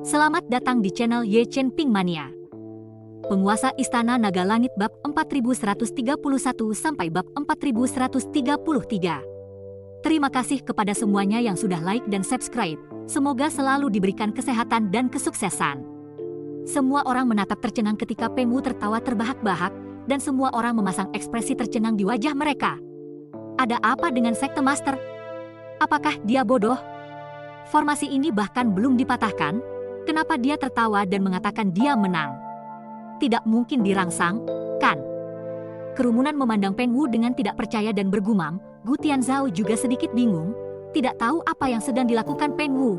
Selamat datang di channel Ye Chen Ping Mania. Penguasa Istana Naga Langit bab 4131 sampai bab 4133. Terima kasih kepada semuanya yang sudah like dan subscribe. Semoga selalu diberikan kesehatan dan kesuksesan. Semua orang menatap tercengang ketika Peng Wu tertawa terbahak-bahak, dan semua orang memasang ekspresi tercengang di wajah mereka. Ada apa dengan Sekte Master? Apakah dia bodoh? Formasi ini bahkan belum dipatahkan. Kenapa dia tertawa dan mengatakan dia menang? Tidak mungkin dirangsang, kan? Kerumunan memandang Peng Wu dengan tidak percaya dan bergumam. Gu Tianzhao juga sedikit bingung, tidak tahu apa yang sedang dilakukan Peng Wu.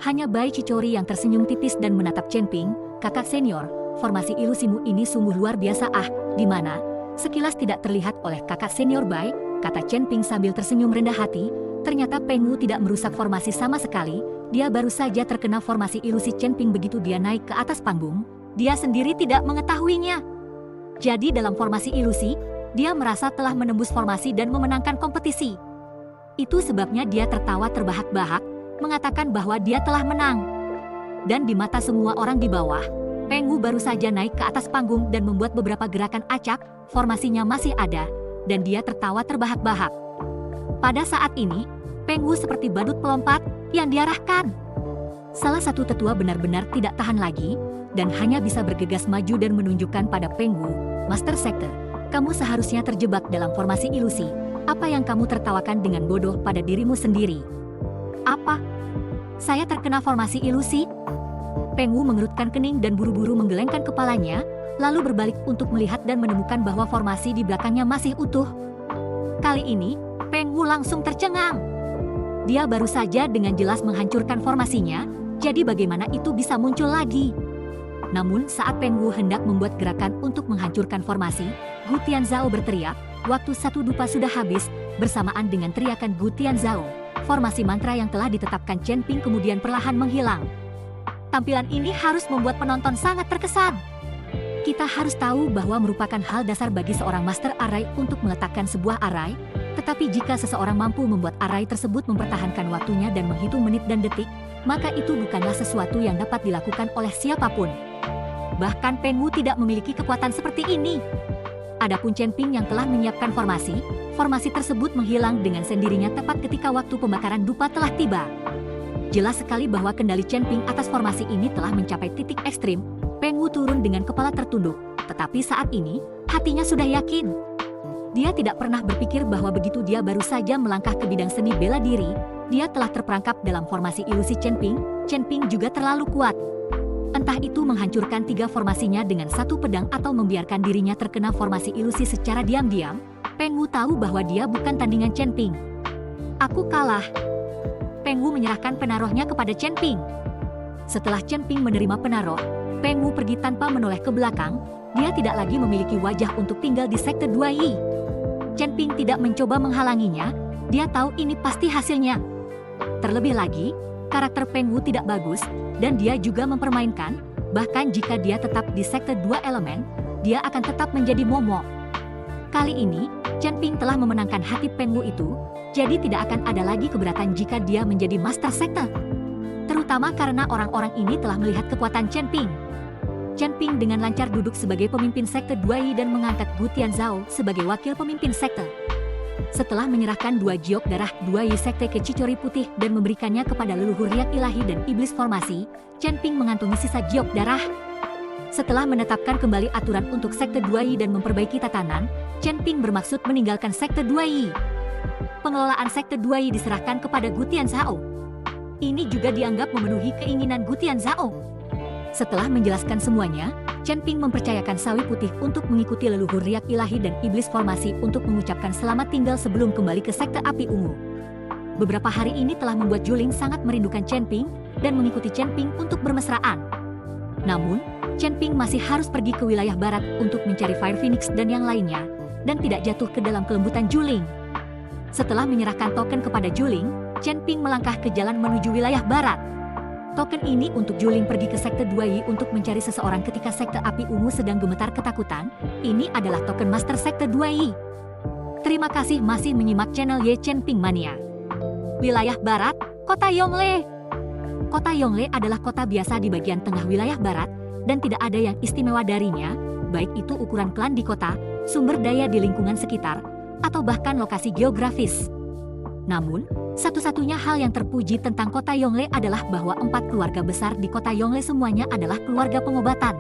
Hanya Bai Chicori yang tersenyum tipis dan menatap Chen Ping, kakak senior. Formasi ilusimu ini sungguh luar biasa di mana? Sekilas tidak terlihat oleh kakak senior Bai, kata Chen Ping sambil tersenyum rendah hati. Ternyata Peng Wu tidak merusak formasi sama sekali. Dia baru saja terkena formasi ilusi Chen Ping begitu dia naik ke atas panggung. Dia sendiri tidak mengetahuinya. Jadi dalam formasi ilusi, dia merasa telah menembus formasi dan memenangkan kompetisi. Itu sebabnya dia tertawa terbahak-bahak, mengatakan bahwa dia telah menang. Dan di mata semua orang di bawah, Peng Wu baru saja naik ke atas panggung dan membuat beberapa gerakan acak, formasinya masih ada, dan dia tertawa terbahak-bahak. Pada saat ini, Peng Wu seperti badut pelompat yang diarahkan. Salah satu tetua benar-benar tidak tahan lagi, dan hanya bisa bergegas maju dan menunjukkan pada Peng Wu, Master Sekte, kamu seharusnya terjebak dalam formasi ilusi. Apa yang kamu tertawakan dengan bodoh pada dirimu sendiri? Apa? Saya terkena formasi ilusi? Peng Wu mengerutkan kening dan buru-buru menggelengkan kepalanya, lalu berbalik untuk melihat dan menemukan bahwa formasi di belakangnya masih utuh. Kali ini, Peng Wu langsung tercengang. Dia baru saja dengan jelas menghancurkan formasinya, jadi bagaimana itu bisa muncul lagi? Namun saat Peng Wu hendak membuat gerakan untuk menghancurkan formasi, Gu Tianzhao berteriak, waktu satu dupa sudah habis. Bersamaan dengan teriakan Gu Tianzhao, formasi mantra yang telah ditetapkan Chen Ping kemudian perlahan menghilang. Tampilan ini harus membuat penonton sangat terkesan. Kita harus tahu bahwa merupakan hal dasar bagi seorang master arai untuk meletakkan sebuah arai. Tetapi jika seseorang mampu membuat arai tersebut mempertahankan waktunya dan menghitung menit dan detik, maka itu bukanlah sesuatu yang dapat dilakukan oleh siapapun. Bahkan Peng Wu tidak memiliki kekuatan seperti ini. Adapun Chen Ping yang telah menyiapkan formasi tersebut menghilang dengan sendirinya tepat ketika waktu pembakaran dupa telah tiba. Jelas sekali bahwa kendali Chen Ping atas formasi ini telah mencapai titik ekstrim. Peng Wu turun dengan kepala tertunduk, tetapi saat ini, hatinya sudah yakin. Dia tidak pernah berpikir bahwa begitu dia baru saja melangkah ke bidang seni bela diri, dia telah terperangkap dalam formasi ilusi Chen Ping juga terlalu kuat. Entah itu menghancurkan 3 formasinya dengan satu pedang atau membiarkan dirinya terkena formasi ilusi secara diam-diam, Peng Wu tahu bahwa dia bukan tandingan Chen Ping. Aku kalah. Peng Wu menyerahkan penaruhnya kepada Chen Ping. Setelah Chen Ping menerima penaruh, Peng Wu pergi tanpa menoleh ke belakang. Dia tidak lagi memiliki wajah untuk tinggal di Sekte 2 Yi. Chen Ping tidak mencoba menghalanginya, dia tahu ini pasti hasilnya. Terlebih lagi, karakter Peng Wu tidak bagus, dan dia juga mempermainkan, bahkan jika dia tetap di Sekte 2 Elemen, dia akan tetap menjadi momok. Kali ini, Chen Ping telah memenangkan hati Peng Wu itu, jadi tidak akan ada lagi keberatan jika dia menjadi Master Sekte. Terutama karena orang-orang ini telah melihat kekuatan Chen Ping. Chen Ping dengan lancar duduk sebagai pemimpin Sekte 2 Yi dan mengangkat Gu Tianzhao sebagai wakil pemimpin sekte. Setelah menyerahkan 2 giok darah 2 Yi Sekte ke Chicori Putih dan memberikannya kepada leluhur riak ilahi dan iblis formasi, Chen Ping mengantongi sisa giok darah. Setelah menetapkan kembali aturan untuk Sekte 2 Yi dan memperbaiki tatanan, Chen Ping bermaksud meninggalkan Sekte 2 Yi. Pengelolaan Sekte 2 Yi diserahkan kepada Gu Tianzhao. Ini juga dianggap memenuhi keinginan Gu Tianzhao. Setelah menjelaskan semuanya, Chen Ping mempercayakan sawi putih untuk mengikuti leluhur riak ilahi dan iblis formasi untuk mengucapkan selamat tinggal sebelum kembali ke Sekte Api Ungu. Beberapa hari ini telah membuat Juling sangat merindukan Chen Ping dan mengikuti Chen Ping untuk bermesraan. Namun, Chen Ping masih harus pergi ke wilayah barat untuk mencari Fire Phoenix dan yang lainnya, dan tidak jatuh ke dalam kelembutan Juling. Setelah menyerahkan token kepada Juling, Chen Ping melangkah ke jalan menuju wilayah barat. Token ini untuk Juling pergi ke Sekte 2 Yi untuk mencari seseorang ketika Sekte Api Ungu sedang gemetar ketakutan. Ini adalah token Master Sekte 2 Yi. Terima kasih masih menyimak channel Ye Chen Ping Mania. Wilayah Barat, Kota Yongle. Kota Yongle adalah kota biasa di bagian tengah wilayah barat, dan tidak ada yang istimewa darinya, baik itu ukuran klan di kota, sumber daya di lingkungan sekitar, atau bahkan lokasi geografis. Namun, satu-satunya hal yang terpuji tentang kota Yongle adalah bahwa 4 keluarga besar di kota Yongle semuanya adalah keluarga pengobatan.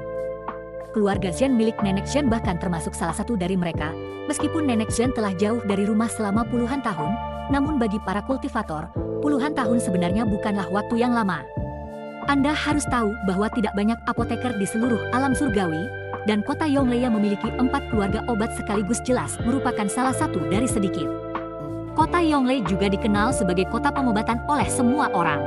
Keluarga Zhen milik Nenek Zhen bahkan termasuk salah satu dari mereka, meskipun Nenek Zhen telah jauh dari rumah selama puluhan tahun, namun bagi para kultivator, puluhan tahun sebenarnya bukanlah waktu yang lama. Anda harus tahu bahwa tidak banyak apoteker di seluruh alam surgawi, dan kota Yongle yang memiliki 4 keluarga obat sekaligus jelas merupakan salah satu dari sedikit. Kota Yongle juga dikenal sebagai kota pengobatan oleh semua orang.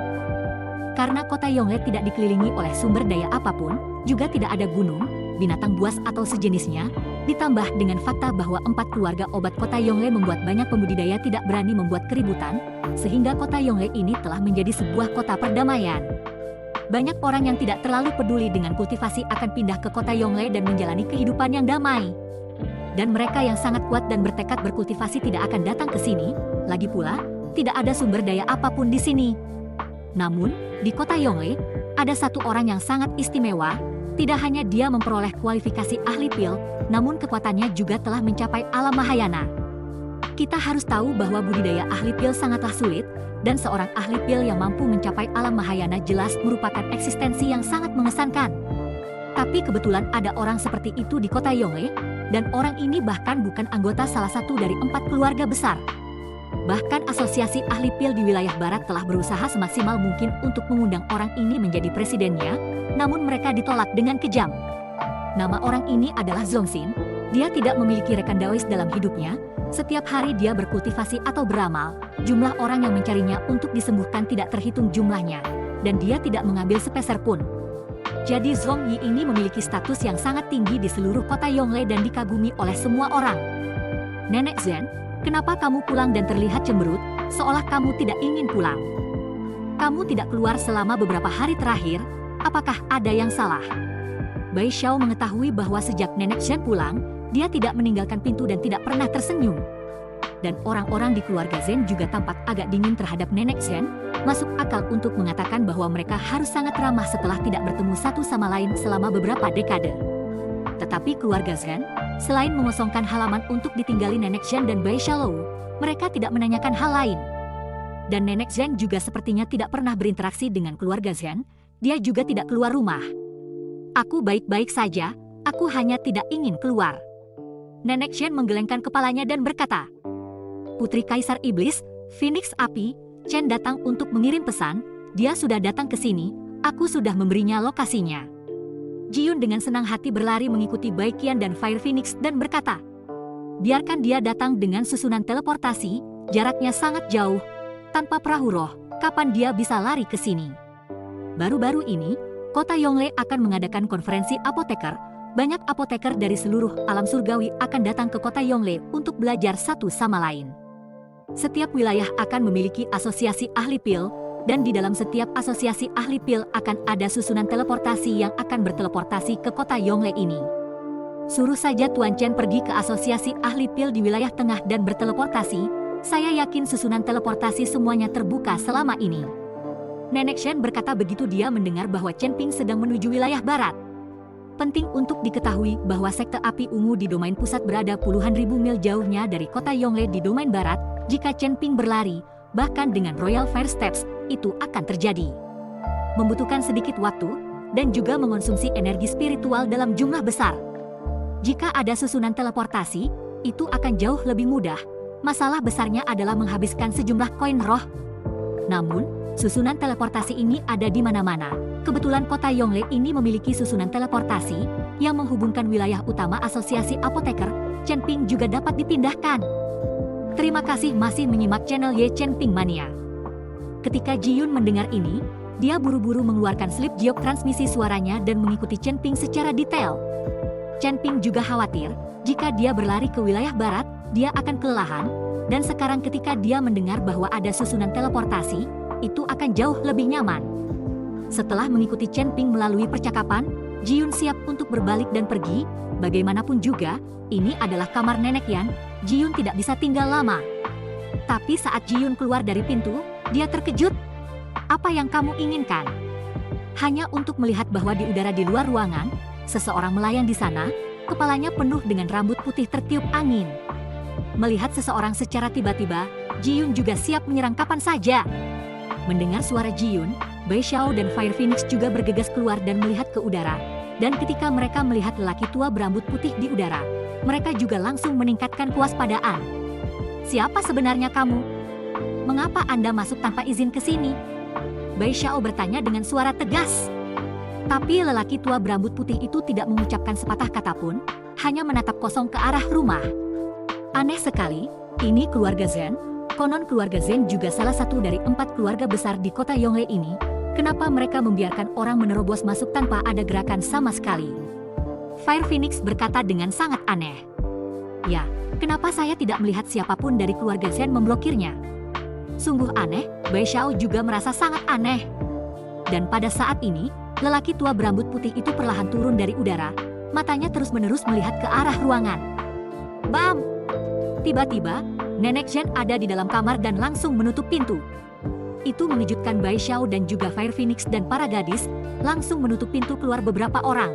Karena kota Yongle tidak dikelilingi oleh sumber daya apapun, juga tidak ada gunung, binatang buas atau sejenisnya, ditambah dengan fakta bahwa 4 keluarga obat kota Yongle membuat banyak pembudidaya tidak berani membuat keributan, sehingga kota Yongle ini telah menjadi sebuah kota perdamaian. Banyak orang yang tidak terlalu peduli dengan kultivasi akan pindah ke kota Yongle dan menjalani kehidupan yang damai. Dan mereka yang sangat kuat dan bertekad berkultivasi tidak akan datang ke sini, lagi pula, tidak ada sumber daya apapun di sini. Namun, di kota Yongle, ada satu orang yang sangat istimewa, tidak hanya dia memperoleh kualifikasi ahli pil, namun kekuatannya juga telah mencapai alam Mahayana. Kita harus tahu bahwa budidaya ahli pil sangatlah sulit, dan seorang ahli pil yang mampu mencapai alam Mahayana jelas merupakan eksistensi yang sangat mengesankan. Tapi kebetulan ada orang seperti itu di kota Yongle, dan orang ini bahkan bukan anggota salah satu dari 4 keluarga besar. Bahkan asosiasi ahli pil di wilayah barat telah berusaha semaksimal mungkin untuk mengundang orang ini menjadi presidennya, namun mereka ditolak dengan kejam. Nama orang ini adalah Zongxin. Dia tidak memiliki rekan Daois dalam hidupnya. Setiap hari dia berkultivasi atau beramal, jumlah orang yang mencarinya untuk disembuhkan tidak terhitung jumlahnya, dan dia tidak mengambil sepeser pun. Jadi Zhong Yi ini memiliki status yang sangat tinggi di seluruh kota Yongle dan dikagumi oleh semua orang. Nenek Zhen, kenapa kamu pulang dan terlihat cemberut, seolah kamu tidak ingin pulang? Kamu tidak keluar selama beberapa hari terakhir, apakah ada yang salah? Bai Xiao mengetahui bahwa sejak Nenek Zhen pulang, dia tidak meninggalkan pintu dan tidak pernah tersenyum. Dan orang-orang di keluarga Zhen juga tampak agak dingin terhadap Nenek Zhen, masuk akal untuk mengatakan bahwa mereka harus sangat ramah setelah tidak bertemu satu sama lain selama beberapa dekade. Tetapi keluarga Zhen, selain mengosongkan halaman untuk ditinggali Nenek Zhen dan Bai Xiao, mereka tidak menanyakan hal lain. Dan Nenek Zhen juga sepertinya tidak pernah berinteraksi dengan keluarga Zhen, dia juga tidak keluar rumah. Aku baik-baik saja, aku hanya tidak ingin keluar. Nenek Zhen menggelengkan kepalanya dan berkata, Putri Kaisar Iblis, Phoenix Api, Chen datang untuk mengirim pesan, dia sudah datang ke sini, aku sudah memberinya lokasinya. Jiyun dengan senang hati berlari mengikuti Baiqian dan Fire Phoenix dan berkata, biarkan dia datang dengan susunan teleportasi, jaraknya sangat jauh, tanpa perahu roh, kapan dia bisa lari ke sini? Baru-baru ini, kota Yongle akan mengadakan konferensi apoteker. Banyak apoteker dari seluruh alam surgawi akan datang ke kota Yongle untuk belajar satu sama lain. Setiap wilayah akan memiliki asosiasi ahli pil, dan di dalam setiap asosiasi ahli pil akan ada susunan teleportasi yang akan berteleportasi ke kota Yongle ini. Suruh saja Tuan Chen pergi ke asosiasi ahli pil di wilayah tengah dan berteleportasi, saya yakin susunan teleportasi semuanya terbuka selama ini. Nenek Shen berkata begitu dia mendengar bahwa Chen Ping sedang menuju wilayah barat. Penting untuk diketahui bahwa sekte api ungu di domain pusat berada puluhan ribu mil jauhnya dari kota Yongle di domain barat. Jika Chen Ping berlari, bahkan dengan Royal Fire Steps, itu akan terjadi. Membutuhkan sedikit waktu, dan juga mengonsumsi energi spiritual dalam jumlah besar. Jika ada susunan teleportasi, itu akan jauh lebih mudah. Masalah besarnya adalah menghabiskan sejumlah koin roh. Namun, susunan teleportasi ini ada di mana-mana. Kebetulan kota Yongle ini memiliki susunan teleportasi yang menghubungkan wilayah utama asosiasi apoteker. Chen Ping juga dapat dipindahkan. Terima kasih masih menyimak channel Ye Chen Ping Mania. Ketika Jiyun mendengar ini, dia buru-buru mengeluarkan slip giok transmisi suaranya dan mengikuti Chen Ping secara detail. Chen Ping juga khawatir, jika dia berlari ke wilayah barat, dia akan kelelahan, dan sekarang ketika dia mendengar bahwa ada susunan teleportasi, itu akan jauh lebih nyaman. Setelah mengikuti Chen Ping melalui percakapan, Jiyun siap untuk berbalik dan pergi. Bagaimanapun juga, ini adalah kamar Nenek Yan, Jiyun tidak bisa tinggal lama. Tapi saat Jiyun keluar dari pintu, dia terkejut. Apa yang kamu inginkan? Hanya untuk melihat bahwa di udara di luar ruangan, seseorang melayang di sana, kepalanya penuh dengan rambut putih tertiup angin. Melihat seseorang secara tiba-tiba, Ji-Yun juga siap menyerang kapan saja. Mendengar suara Ji-Yun, Bai Xiao dan Fire Phoenix juga bergegas keluar dan melihat ke udara. Dan ketika mereka melihat lelaki tua berambut putih di udara, mereka juga langsung meningkatkan kewaspadaan. Siapa sebenarnya kamu? Mengapa Anda masuk tanpa izin ke sini? Bai Xiao bertanya dengan suara tegas. Tapi lelaki tua berambut putih itu tidak mengucapkan sepatah kata pun, hanya menatap kosong ke arah rumah. Aneh sekali, ini keluarga Zhen. Konon keluarga Zhen juga salah satu dari 4 keluarga besar di kota Yongle ini. Kenapa mereka membiarkan orang menerobos masuk tanpa ada gerakan sama sekali? Fire Phoenix berkata dengan sangat aneh. Ya, kenapa saya tidak melihat siapapun dari keluarga Zhen memblokirnya? Sungguh aneh, Bai Xiao juga merasa sangat aneh. Dan pada saat ini, lelaki tua berambut putih itu perlahan turun dari udara, matanya terus-menerus melihat ke arah ruangan. Bam! Tiba-tiba, Nenek Zhen ada di dalam kamar dan langsung menutup pintu. Itu mengejutkan Bai Xiao dan juga Fire Phoenix dan para gadis, langsung menutup pintu keluar beberapa orang.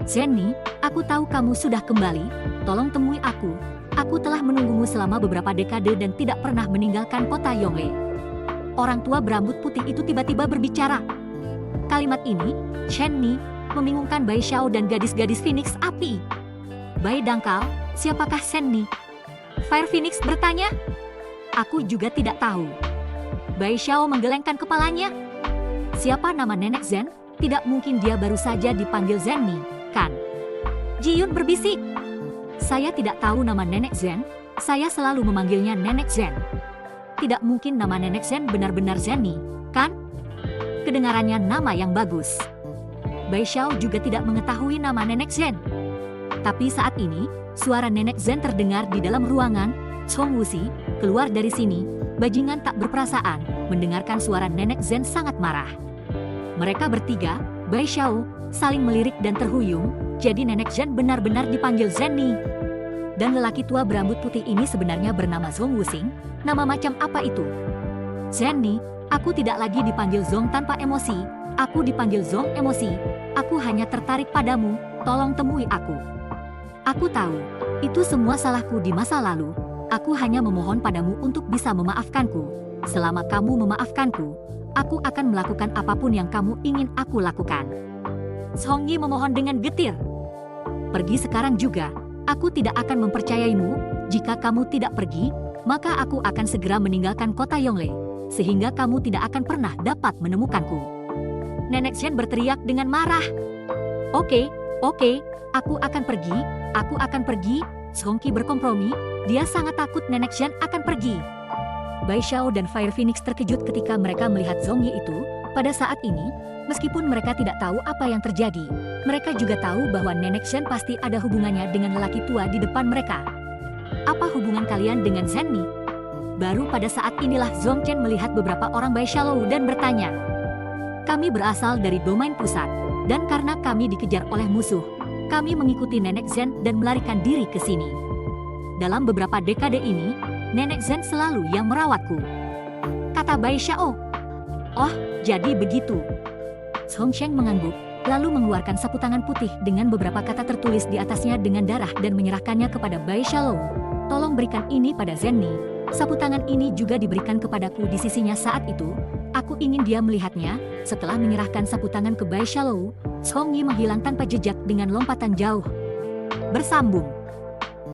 Zhenni, aku tahu kamu sudah kembali, tolong temui aku. Aku telah menunggumu selama beberapa dekade dan tidak pernah meninggalkan kota Yongle. Orang tua berambut putih itu tiba-tiba berbicara. Kalimat ini, Zhenni, membingungkan Bai Xiao dan gadis-gadis Phoenix Api. Bai dangkal, siapakah Zhenni? Fire Phoenix bertanya. Aku juga tidak tahu. Bai Xiao menggelengkan kepalanya. Siapa nama Nenek Zhen? Tidak mungkin dia baru saja dipanggil Zhenni, kan? Ji-Yun berbisik. Saya tidak tahu nama Nenek Zhen. Saya selalu memanggilnya Nenek Zhen. Tidak mungkin nama Nenek Zhen benar-benar Zhenni, kan? Kedengarannya nama yang bagus. Bai Xiao juga tidak mengetahui nama Nenek Zhen. Tapi saat ini, suara Nenek Zhen terdengar di dalam ruangan. Chong Wuxi, keluar dari sini. Bajingan tak berperasaan, mendengarkan suara Nenek Zhen sangat marah. Mereka bertiga, Bai Xiao, saling melirik dan terhuyung, jadi Nenek Zhen benar-benar dipanggil Zhenni. Dan lelaki tua berambut putih ini sebenarnya bernama Zhong Wuxing, nama macam apa itu? Zhenni, aku tidak lagi dipanggil Zhong tanpa emosi, aku dipanggil Zhong emosi, aku hanya tertarik padamu, tolong temui aku. Aku tahu, itu semua salahku di masa lalu. Aku hanya memohon padamu untuk bisa memaafkanku. Selama kamu memaafkanku, aku akan melakukan apapun yang kamu ingin aku lakukan. Song Yi memohon dengan getir. Pergi sekarang juga. Aku tidak akan mempercayaimu. Jika kamu tidak pergi, maka aku akan segera meninggalkan kota Yongle, sehingga kamu tidak akan pernah dapat menemukanku. Nenek Zhen berteriak dengan marah. Oke, aku akan pergi, aku akan pergi. Song Yi berkompromi. Dia sangat takut Nenek Zhen akan pergi. Bai Xiao dan Fire Phoenix terkejut ketika mereka melihat Zhong Yi itu. Pada saat ini, meskipun mereka tidak tahu apa yang terjadi, mereka juga tahu bahwa Nenek Zhen pasti ada hubungannya dengan lelaki tua di depan mereka. Apa hubungan kalian dengan Zhenni? Baru pada saat inilah Zhong Chen melihat beberapa orang Bai Xiao dan bertanya. Kami berasal dari domain pusat, dan karena kami dikejar oleh musuh, kami mengikuti Nenek Zhen dan melarikan diri ke sini. Dalam beberapa dekade ini, Nenek Zhen selalu yang merawatku, kata Bai Xiao. Oh, jadi begitu. Song Sheng mengangguk, lalu mengeluarkan sapu tangan putih dengan beberapa kata tertulis di atasnya dengan darah dan menyerahkannya kepada Bai Xiao. Tolong berikan ini pada Zhenni. Sapu tangan ini juga diberikan kepadaku di sisinya saat itu. Aku ingin dia melihatnya. Setelah menyerahkan sapu tangan ke Bai Xiao, Song Yi menghilang tanpa jejak dengan lompatan jauh. Bersambung.